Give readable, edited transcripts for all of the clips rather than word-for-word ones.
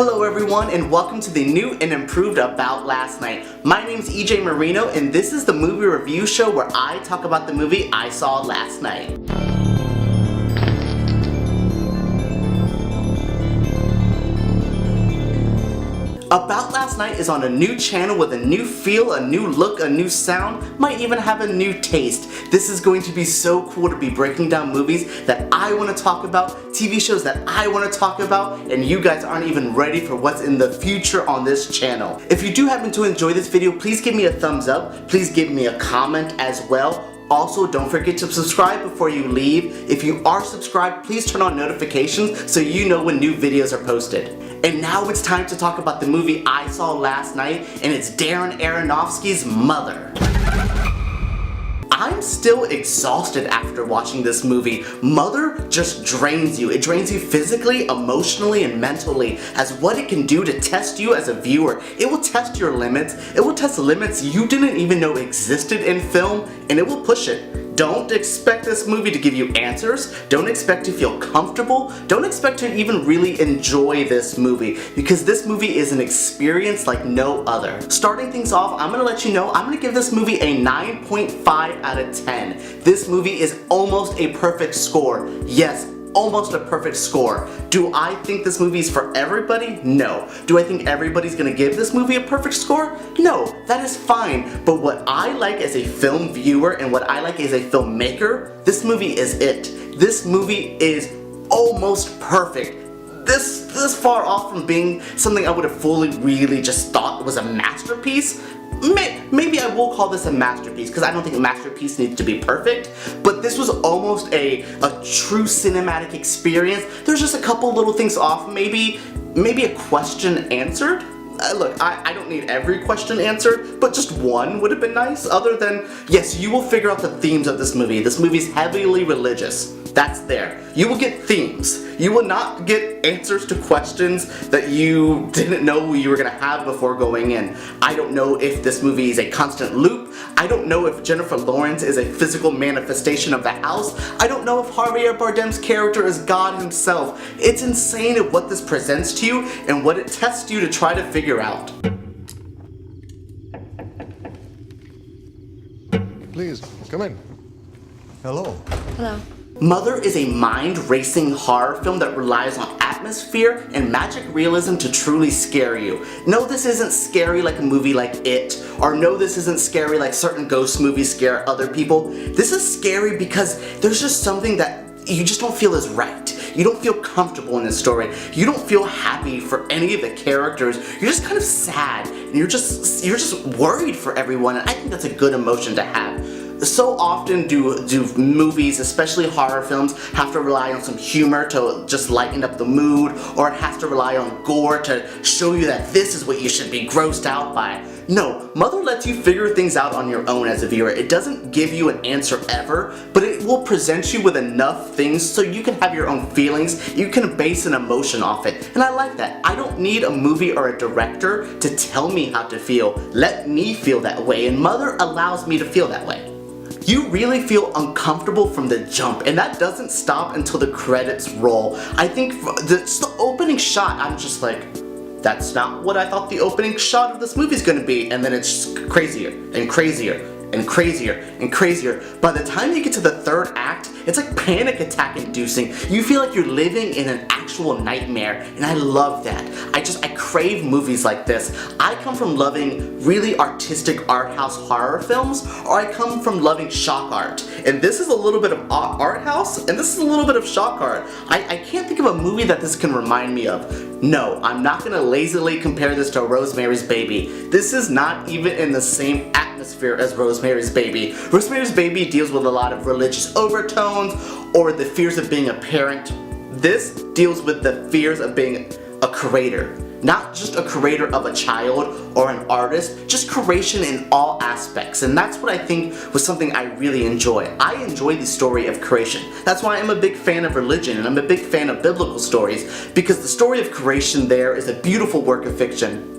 Hello everyone and welcome to the new and improved About Last Night. My name's EJ Moreno and this is the movie review show where I talk about the movie I saw last night. About Last Night is on a new channel with a new feel, a new look, a new sound, might even have a new taste. This is going to be so cool to be breaking down movies that I want to talk about, TV shows that I want to talk about, and you guys aren't even ready for what's in the future on this channel. If you do happen to enjoy this video, please give me a thumbs up, please give me a comment as well. Also, don't forget to subscribe before you leave. If you are subscribed, please turn on notifications so you know when new videos are posted. And now it's time to talk about the movie I saw last night, and it's Darren Aronofsky's Mother. I'm still exhausted after watching this movie. Mother just drains you. It drains you physically, emotionally, and mentally as what it can do to test you as a viewer. It will test your limits. It will test limits you didn't even know existed in film, and it will push it. Don't expect this movie to give you answers. Don't expect to feel comfortable. Don't expect to even really enjoy this movie because this movie is an experience like no other. Starting things off, I'm gonna let you know I'm gonna give this movie a 9.5 out of 10. This movie is almost a perfect score. Yes, almost a perfect score. Do I think this movie is for everybody? No. Do I think everybody's gonna give this movie a perfect score? No, that is fine. But what I like as a film viewer and what I like as a filmmaker, this movie is it. This movie is almost perfect. This far off from being something I would have fully really just thought was a masterpiece. Maybe I will call this a masterpiece because I don't think a masterpiece needs to be perfect, but this was almost a true cinematic experience. There's just a couple little things off, maybe a question answered. Look, I don't need every question answered, but just one would have been nice, other than, yes, you will figure out the themes of this movie. This movie's heavily religious. That's there. You will get themes. You will not get answers to questions that you didn't know you were going to have before going in. I don't know if this movie is a constant loop. I don't know if Jennifer Lawrence is a physical manifestation of the house. I don't know if Javier Bardem's character is God himself. It's insane at what this presents to you and what it tests you to try to figure out. Please, come in. Hello. Hello. Mother is a mind-racing horror film that relies on atmosphere and magic realism to truly scare you. No, this isn't scary like a movie like It, or no, this isn't scary like certain ghost movies scare other people. This is scary because there's just something that you just don't feel is right. You don't feel comfortable in this story. You don't feel happy for any of the characters. You're just kind of sad, and you're just worried for everyone, and I think that's a good emotion to have. So often do movies, especially horror films, have to rely on some humor to just lighten up the mood, or it has to rely on gore to show you that this is what you should be grossed out by. No, Mother lets you figure things out on your own as a viewer. It doesn't give you an answer ever, but it will present you with enough things so you can have your own feelings, you can base an emotion off it, and I like that. I don't need a movie or a director to tell me how to feel. Let me feel that way, and Mother allows me to feel that way. You really feel uncomfortable from the jump, and that doesn't stop until the credits roll. I think it's the opening shot, I'm just like, that's not what I thought the opening shot of this movie's gonna be, and then it's crazier and crazier and crazier and crazier. By the time you get to the third act, it's like panic attack inducing. You feel like you're living in an actual nightmare, and I love that. I crave movies like this. I come from loving really artistic art house horror films, or I come from loving shock art. And this is a little bit of art house, and this is a little bit of shock art. I can't think of a movie that this can remind me of. No, I'm not gonna lazily compare this to Rosemary's Baby. This is not even in the same atmosphere as Rosemary's Baby. Rosemary's Baby deals with a lot of religious overtones or the fears of being a parent. This deals with the fears of being a creator. Not just a creator of a child or an artist, just creation in all aspects. And that's what I think was something I really enjoy. I enjoy the story of creation. That's why I'm a big fan of religion and I'm a big fan of biblical stories, because the story of creation there is a beautiful work of fiction.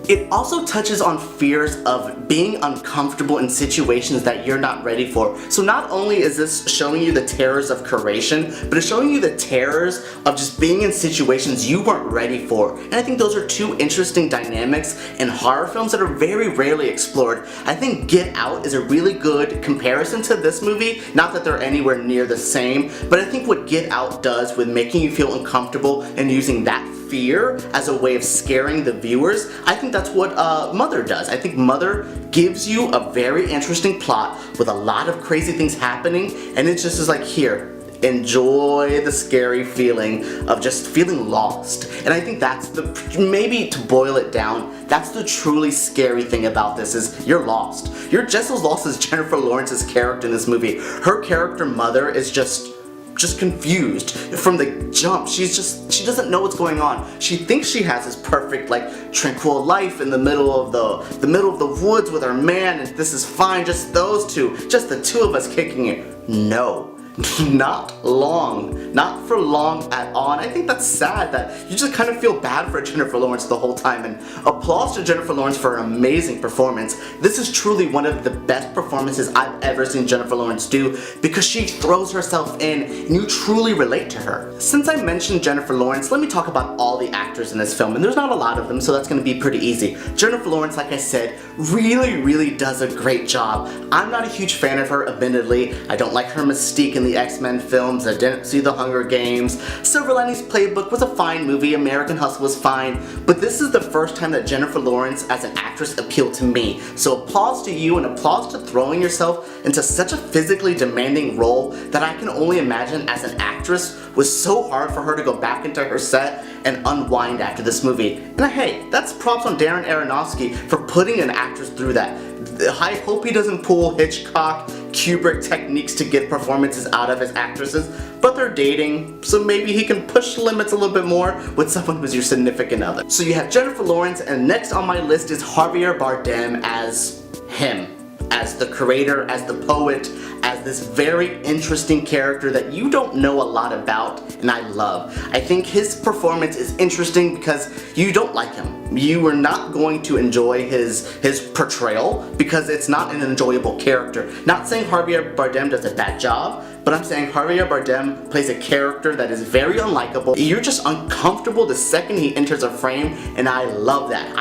It also touches on fears of being uncomfortable in situations that you're not ready for. So not only is this showing you the terrors of curation, but it's showing you the terrors of just being in situations you weren't ready for. And I think those are two interesting dynamics in horror films that are very rarely explored. I think Get Out is a really good comparison to this movie. Not that they're anywhere near the same, but I think what Get Out does with making you feel uncomfortable and using that fear as a way of scaring the viewers, I think that's what Mother does. I think Mother gives you a very interesting plot with a lot of crazy things happening, and it just is like, here, enjoy the scary feeling of just feeling lost. And I think that's maybe to boil it down, that's the truly scary thing about this, is you're lost. You're just as lost as Jennifer Lawrence's character in this movie. Her character Mother is just confused from the jump. She doesn't know what's going on. She thinks she has this perfect, like, tranquil life in the middle of the woods with her man, and this is fine, just those two, just the two of us kicking it. No. Not long. Not for long at all. And I think that's sad that you just kind of feel bad for Jennifer Lawrence the whole time. And applause to Jennifer Lawrence for an amazing performance. This is truly one of the best performances I've ever seen Jennifer Lawrence do, because she throws herself in and you truly relate to her. Since I mentioned Jennifer Lawrence, let me talk about all the actors in this film. And there's not a lot of them, so that's going to be pretty easy. Jennifer Lawrence, like I said, really does a great job. I'm not a huge fan of her, admittedly. I don't like her mystique in the X-Men films. I didn't see The Hunger Games. Silver Linings Playbook was a fine movie. American Hustle was fine. But this is the first time that Jennifer Lawrence as an actress appealed to me. So applause to you, and applause to throwing yourself into such a physically demanding role that I can only imagine as an actress was so hard for her to go back into her set and unwind after this movie. And hey, that's props on Darren Aronofsky for putting an actress through that. I hope he doesn't pull Hitchcock, Kubrick techniques to get performances out of his actresses, but they're dating, so maybe he can push limits a little bit more with someone who's your significant other. So you have Jennifer Lawrence, and next on my list is Javier Bardem as him, as the creator, as the poet, as this very interesting character that you don't know a lot about, and I love. I think his performance is interesting because you don't like him. You are not going to enjoy his portrayal because it's not an enjoyable character. Not saying Javier Bardem does a bad job, but I'm saying Javier Bardem plays a character that is very unlikable. You're just uncomfortable the second he enters a frame, and I love that.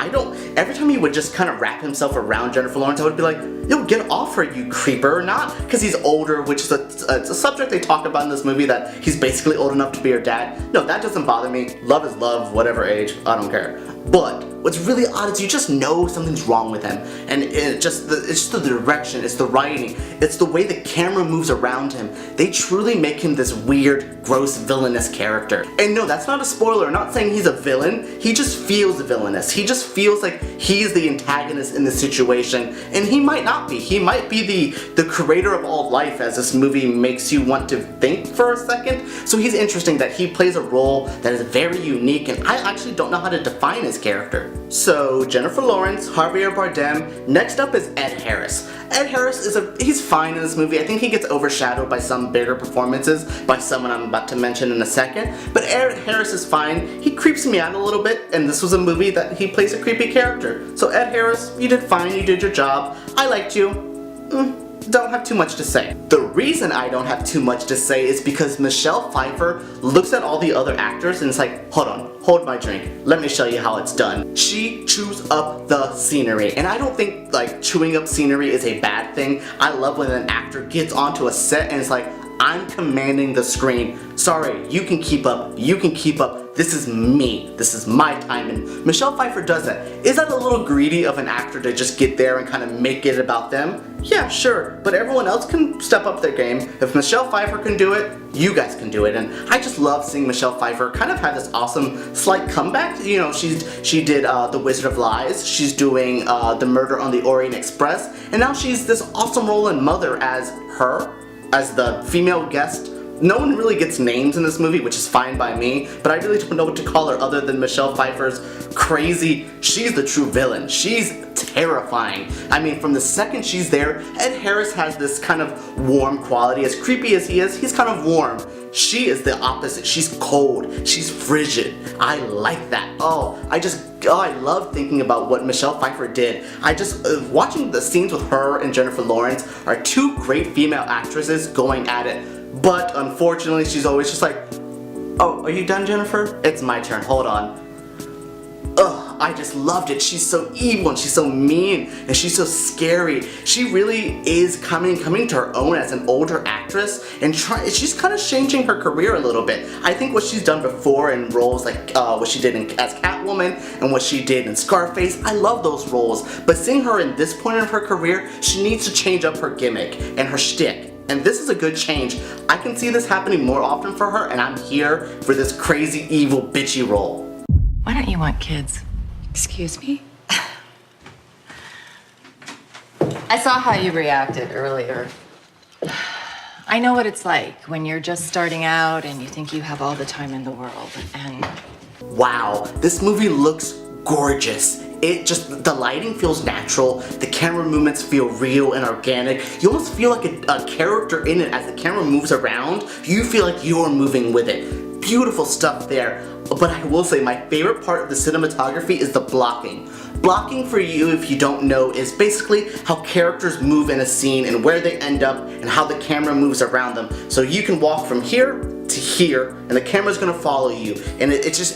Every time he would just kind of wrap himself around Jennifer Lawrence, I would be like, yo, get off her, you creeper. Not because he's older, which is a subject they talk about in this movie, that he's basically old enough to be her dad. No, that doesn't bother me. Love is love, whatever age, I don't care. But what's really odd is you just know something's wrong with him, and it's just the direction, it's the writing, it's the way the camera moves around him. They truly make him this weird, gross, villainous character. And no, that's not a spoiler. I'm not saying he's a villain. He just feels villainous. He just feels like he's the antagonist in the situation, and he might not be. He might be the creator of all life, as this movie makes you want to think for a second. So he's interesting that he plays a role that is very unique, and I actually don't know how to define his character. So Jennifer Lawrence, Javier Bardem. Next up is Ed Harris. Ed Harris he's fine in this movie. I think he gets overshadowed by some bigger performances, by someone I'm about to mention in a second. But Ed Harris is fine. He creeps me out a little bit, and this was a movie that he plays a creepy character. So Ed Harris, you did fine. You did your job. I liked you. Don't have too much to say. The reason I don't have too much to say is because Michelle Pfeiffer looks at all the other actors and it's like, hold on, hold my drink, let me show you how it's done. She chews up the scenery, and I don't think like chewing up scenery is a bad thing. I love when an actor gets onto a set and it's like, I'm commanding the screen. Sorry, you can keep up, this is me, this is my time. And Michelle Pfeiffer does that. Is that a little greedy of an actor to just get there and kind of make it about them? Yeah, sure, but everyone else can step up their game. If Michelle Pfeiffer can do it, you guys can do it. And I just love seeing Michelle Pfeiffer kind of have this awesome slight comeback. You know, she did The Wizard of Lies, she's doing The Murder on the Orient Express, and now she's this awesome role in Mother as the female guest. No one really gets names in this movie, which is fine by me, but I really don't know what to call her other than Michelle Pfeiffer's crazy, she's the true villain. She's terrifying. I mean, from the second she's there, Ed Harris has this kind of warm quality. As creepy as he is, he's kind of warm. she is the opposite. She's cold, she's frigid. I like that. I love thinking about what Michelle Pfeiffer did. Watching the scenes with her and Jennifer Lawrence are two great female actresses going at it. But unfortunately, she's always just like, oh, are you done, Jennifer? It's my turn, hold on. I just loved it. She's so evil and she's so mean and she's so scary. She really is coming to her own as an older actress, and she's kind of changing her career a little bit. I think what she's done before in roles like what she did as Catwoman and what she did in Scarface, I love those roles. But seeing her in this point in her career, she needs to change up her gimmick and her shtick. And this is a good change. I can see this happening more often for her, and I'm here for this crazy, evil, bitchy role. Why don't you want kids? Excuse me? I saw how you reacted earlier. I know what it's like when you're just starting out and you think you have all the time in the world, and... Wow, this movie looks gorgeous. The lighting feels natural, the camera movements feel real and organic. You almost feel like a character in it. As the camera moves around, you feel like you're moving with it. Beautiful stuff there. But I will say my favorite part of the cinematography is the blocking. Blocking, for you, if you don't know, is basically how characters move in a scene and where they end up and how the camera moves around them. So you can walk from here to here and the camera's gonna follow you. And it takes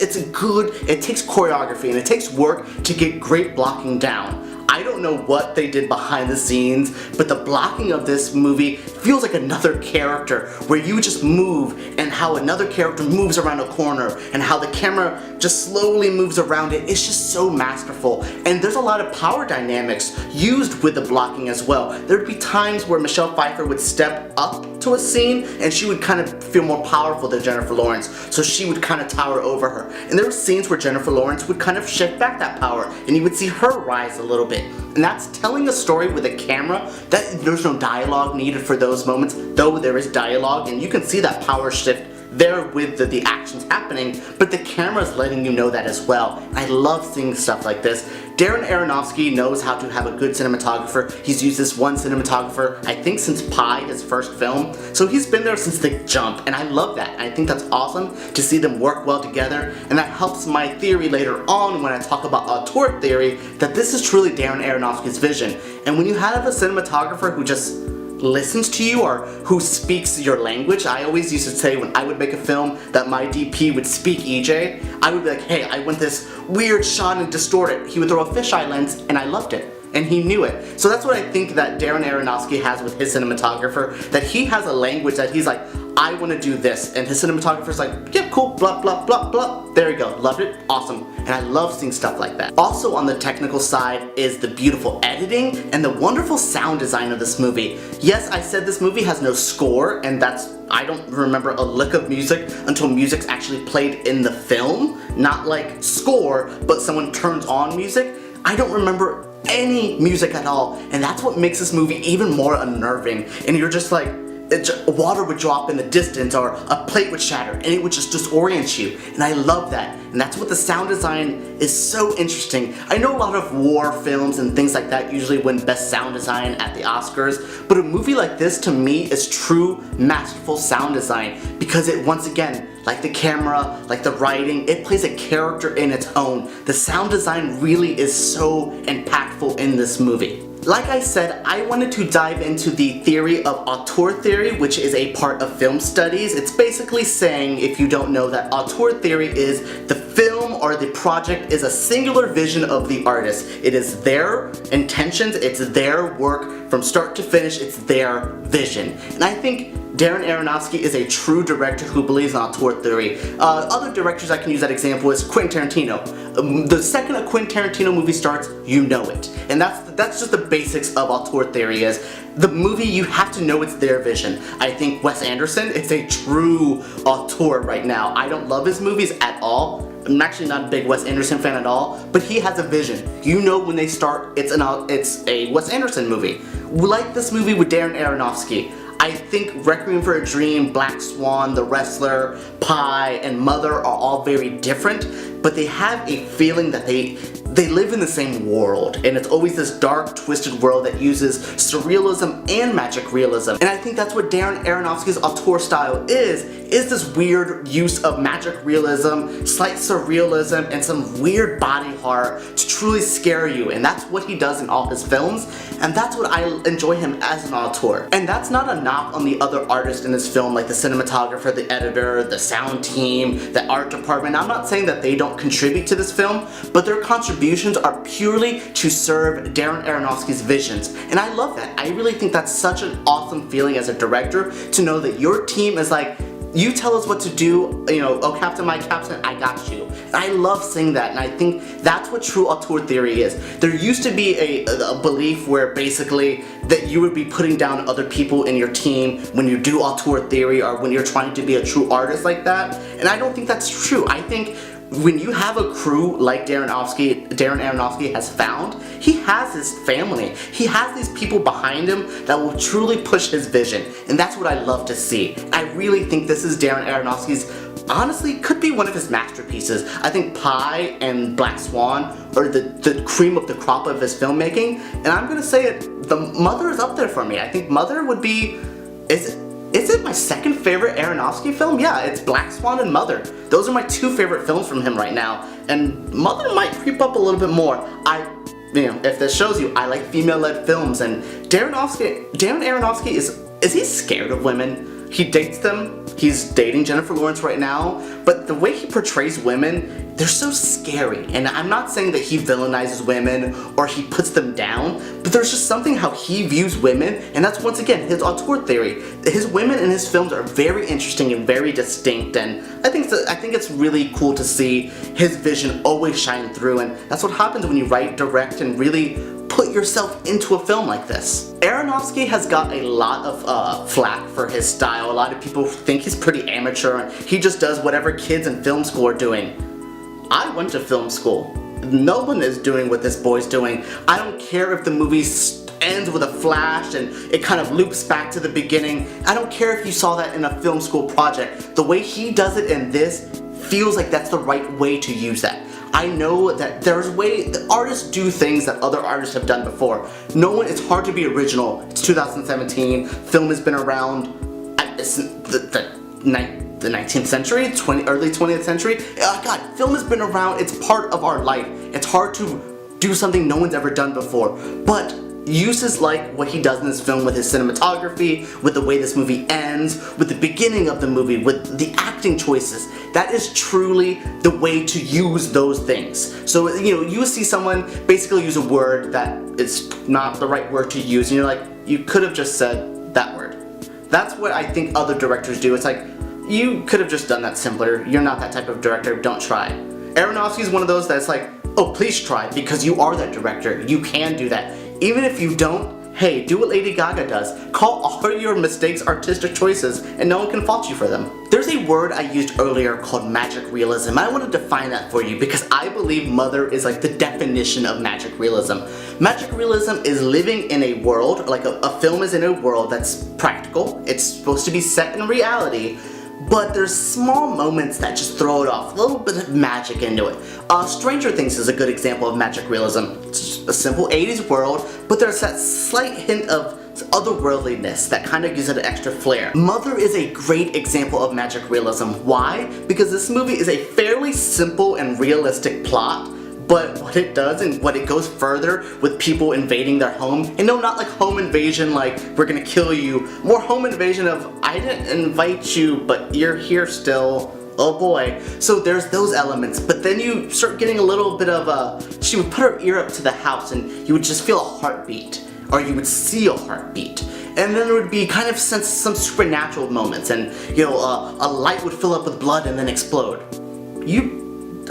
choreography and it takes work to get great blocking down. I don't know what they did behind the scenes, but the blocking of this movie feels like another character, where you just move and how another character moves around a corner and how the camera just slowly moves around it. It's just so masterful. And there's a lot of power dynamics used with the blocking as well. There'd be times where Michelle Pfeiffer would step up to a scene and she would kind of feel more powerful than Jennifer Lawrence, so she would kind of tower over her. And there were scenes where Jennifer Lawrence would kind of shift back that power and you would see her rise a little bit. And that's telling a story with a camera. That there's no dialogue needed for those moments, though there is dialogue, and you can see that power shift there with the actions happening, but the camera's letting you know that as well. I love seeing stuff like this. Darren Aronofsky knows how to have a good cinematographer. He's used this one cinematographer, I think, since Pi, his first film. So he's been there since the jump, and I love that. I think that's awesome to see them work well together, and that helps my theory later on when I talk about auteur theory, that this is truly Darren Aronofsky's vision. And when you have a cinematographer who just listens to you or who speaks your language. I always used to say when I would make a film that my DP would speak EJ, I would be like, hey, I want this weird shot and distort it. He would throw a fisheye lens and I loved it. And he knew it. So that's what I think that Darren Aronofsky has with his cinematographer, that he has a language that he's like, I want to do this, and his cinematographer's like, yeah, cool, blah, blah, blah, blah. There you go, loved it, awesome. And I love seeing stuff like that. Also on the technical side is the beautiful editing and the wonderful sound design of this movie. Yes, I said this movie has no score, and I don't remember a lick of music until music's actually played in the film. Not like score, but someone turns on music. I don't remember any music at all, and that's what makes this movie even more unnerving. And you're just like, water would drop in the distance or a plate would shatter and it would just disorient you, and I love that. And that's what the sound design is so interesting. I know a lot of war films and things like that usually win best sound design at the Oscars, but a movie like this to me is true masterful sound design, because it, once again, like the camera, like the writing, it plays a character in its own. The sound design really is so impactful in this movie. Like I said, I wanted to dive into the theory of auteur theory, which is a part of film studies. It's basically saying, if you don't know, that auteur theory is the film or the project is a singular vision of the artist. It is their intentions, it's their work from start to finish, it's their vision. And I think Darren Aronofsky is a true director who believes in auteur theory. Other directors I can use that example is Quentin Tarantino. The second a Quentin Tarantino movie starts, you know it. And that's just the basics of auteur theory is the movie, you have to know it's their vision. I think Wes Anderson is a true auteur right now. I don't love his movies at all. I'm actually not a big Wes Anderson fan at all, but he has a vision. You know when they start, it's a Wes Anderson movie. Like this movie with Darren Aronofsky. I think Requiem for a Dream, Black Swan, The Wrestler, Pi, and Mother are all very different, but they have a feeling that they live in the same world, and it's always this dark, twisted world that uses surrealism and magic realism. And I think that's what Darren Aronofsky's auteur style is this weird use of magic realism, slight surrealism, and some weird body horror to truly scare you. And that's what he does in all his films, and that's what I enjoy him as an auteur. And that's not a knock on the other artists in this film, like the cinematographer, the editor, the sound team, the art department. I'm not saying that they don't contribute to this film, but their contributions are purely to serve Darren Aronofsky's visions. And I love that. I really think that's such an awesome feeling as a director, to know that your team is like, you tell us what to do, you know, oh Captain, my Captain, I got you. And I love seeing that, and I think that's what true auteur theory is. There used to be a belief where basically that you would be putting down other people in your team when you do auteur theory, or when you're trying to be a true artist like that, and I don't think that's true. I think when you have a crew like Darren Aronofsky has found, he has his family. He has these people behind him that will truly push his vision, and that's what I love to see. I really think this is Darren Aronofsky's, honestly, could be one of his masterpieces. I think Pi and Black Swan are the cream of the crop of his filmmaking, and I'm gonna say it, the Mother is up there for me. I think Mother would be, is it my second favorite Aronofsky film? Yeah, it's Black Swan and Mother. Those are my two favorite films from him right now, and Mother might creep up a little bit more. You know, if this shows you, I like female-led films, and Darren Aronofsky is he scared of women? He dates them. He's dating Jennifer Lawrence right now, but the way he portrays women, they're so scary. And I'm not saying that he villainizes women or he puts them down, but there's just something how he views women, and that's once again his auteur theory. His women in his films are very interesting and very distinct, and I think it's really cool to see his vision always shine through, and that's what happens when you write, direct, and really put yourself into a film like this. Aronofsky has got a lot of flack for his style. A lot of people think he's pretty amateur and he just does whatever kids in film school are doing. I went to film school. No one is doing what this boy's doing. I don't care if the movie ends with a flash and it kind of loops back to the beginning. I don't care if you saw that in a film school project. The way he does it in this feels like that's the right way to use that. I know that there's artists do things that other artists have done before. It's hard to be original. It's 2017, film has been around the 19th century, early 20th century. God, film has been around, it's part of our life. It's hard to do something no one's ever done before. But uses like what he does in this film with his cinematography, with the way this movie ends, with the beginning of the movie, with the acting choices, that is truly the way to use those things. So, you know, you see someone basically use a word that is not the right word to use, and you're like, you could have just said that word. That's what I think other directors do. It's like, you could have just done that simpler. You're not that type of director, don't try. Aronofsky is one of those that's like, oh, please try, because you are that director. You can do that. Even if you don't, hey, do what Lady Gaga does. Call all your mistakes artistic choices, and no one can fault you for them. There's a word I used earlier called magic realism. I want to define that for you because I believe Mother is like the definition of magic realism. Magic realism is living in a world, like a film is in a world that's practical. It's supposed to be set in reality, but there's small moments that just throw it off, a little bit of magic into it. Stranger Things is a good example of magic realism. It's just a simple 80s world, but there's that slight hint of otherworldliness that kind of gives it an extra flair. Mother is a great example of magic realism. Why? Because this movie is a fairly simple and realistic plot, but what it does and what it goes further with people invading their home, and no, not like home invasion like we're gonna kill you, more home invasion of I didn't invite you but you're here still, oh boy. So there's those elements, but then you start getting a little bit of she would put her ear up to the house and you would just feel a heartbeat, or you would see a heartbeat. And then there would be kind of some supernatural moments, and you know, a light would fill up with blood and then explode.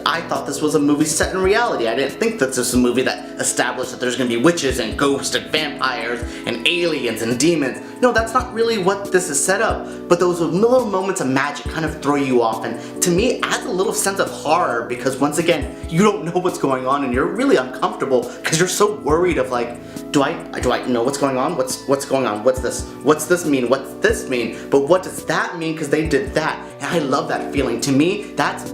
I thought this was a movie set in reality. I didn't think that this was a movie that established that there's gonna be witches and ghosts and vampires and aliens and demons. No, that's not really what this is set up. But those little moments of magic kind of throw you off, and to me it adds a little sense of horror because once again, you don't know what's going on and you're really uncomfortable because you're so worried of like, do I know what's going on? What's going on? What's this? What's this mean? What's this mean? But what does that mean? Because they did that, and I love that feeling. To me, that's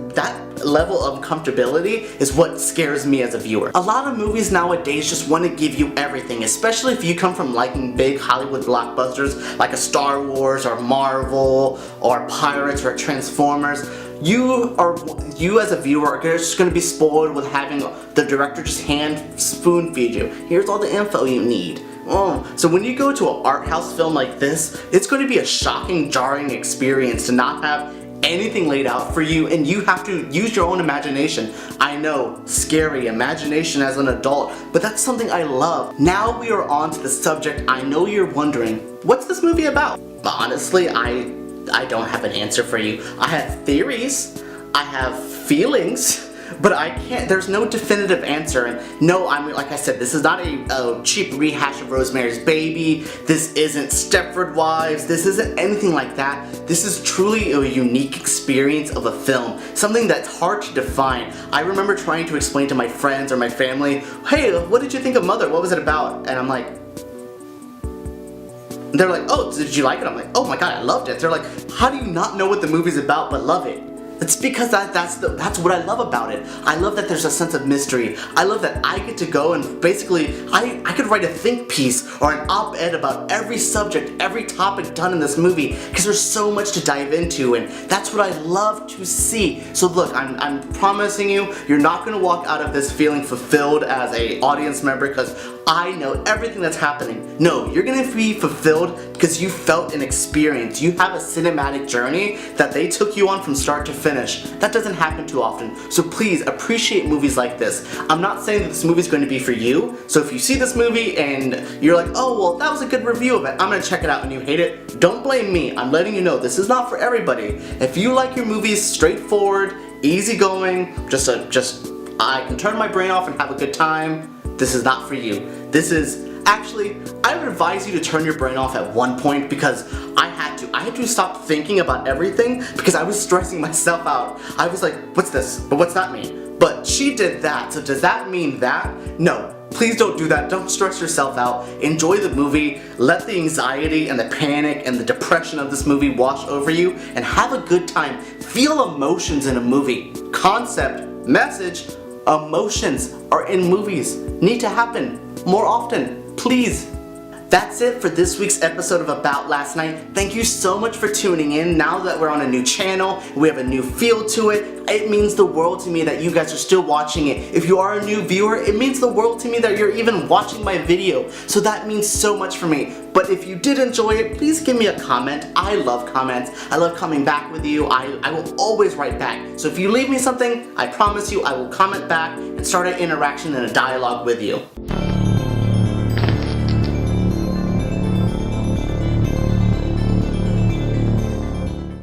level of comfortability is what scares me as a viewer. A lot of movies nowadays just want to give you everything, especially if you come from liking big Hollywood blockbusters like a Star Wars or Marvel or Pirates or Transformers. You as a viewer are just going to be spoiled with having the director just hand spoon feed you. Here's all the info you need. So when you go to an art house film like this, it's going to be a shocking, jarring experience to not have anything laid out for you, and you have to use your own imagination. I know, scary imagination as an adult, but that's something I love. Now we are on to the subject I know you're wondering, what's this movie about? But honestly, I don't have an answer for you. I have theories, I have feelings, but I can't, there's no definitive answer. And no, I mean, like I said, this is not a cheap rehash of Rosemary's Baby. This isn't Stepford Wives. This isn't anything like that. This is truly a unique experience of a film. Something that's hard to define. I remember trying to explain to my friends or my family, hey, what did you think of Mother? What was it about? And I'm like, they're like, oh, did you like it? I'm like, oh my god, I loved it. They're like, how do you not know what the movie's about but love it? It's because that's what I love about it. I love that there's a sense of mystery. I love that I get to go and basically, I could write a think piece or an op-ed about every subject, every topic done in this movie, because there's so much to dive into, and that's what I love to see. So look, I'm promising you, you're not gonna walk out of this feeling fulfilled as a audience member because I know everything that's happening. No, you're gonna be fulfilled because you felt an experience. You have a cinematic journey that they took you on from start to finish. That doesn't happen too often. So please appreciate movies like this. I'm not saying that this movie's going to be for you. So if you see this movie and you're like, oh, well, that was a good review of it, I'm gonna check it out and you hate it, don't blame me. I'm letting you know this is not for everybody. If you like your movies straightforward, easygoing, I can turn my brain off and have a good time, this is not for you. This is, actually, I would advise you to turn your brain off at one point because I had to stop thinking about everything because I was stressing myself out. I was like, what's this? But what's that mean? But she did that, so does that mean that? No. Please don't do that. Don't stress yourself out. Enjoy the movie. Let the anxiety and the panic and the depression of this movie wash over you and have a good time. Feel emotions in a movie. Concept, message, emotions are in movies. Need to happen more often, please. That's it for this week's episode of About Last Night. Thank you so much for tuning in. Now that we're on a new channel, we have a new feel to it. It means the world to me that you guys are still watching it. If you are a new viewer, it means the world to me that you're even watching my video. So that means so much for me. But if you did enjoy it, please give me a comment. I love comments. I love coming back with you. I will always write back. So if you leave me something, I promise you I will comment back and start an interaction and a dialogue with you.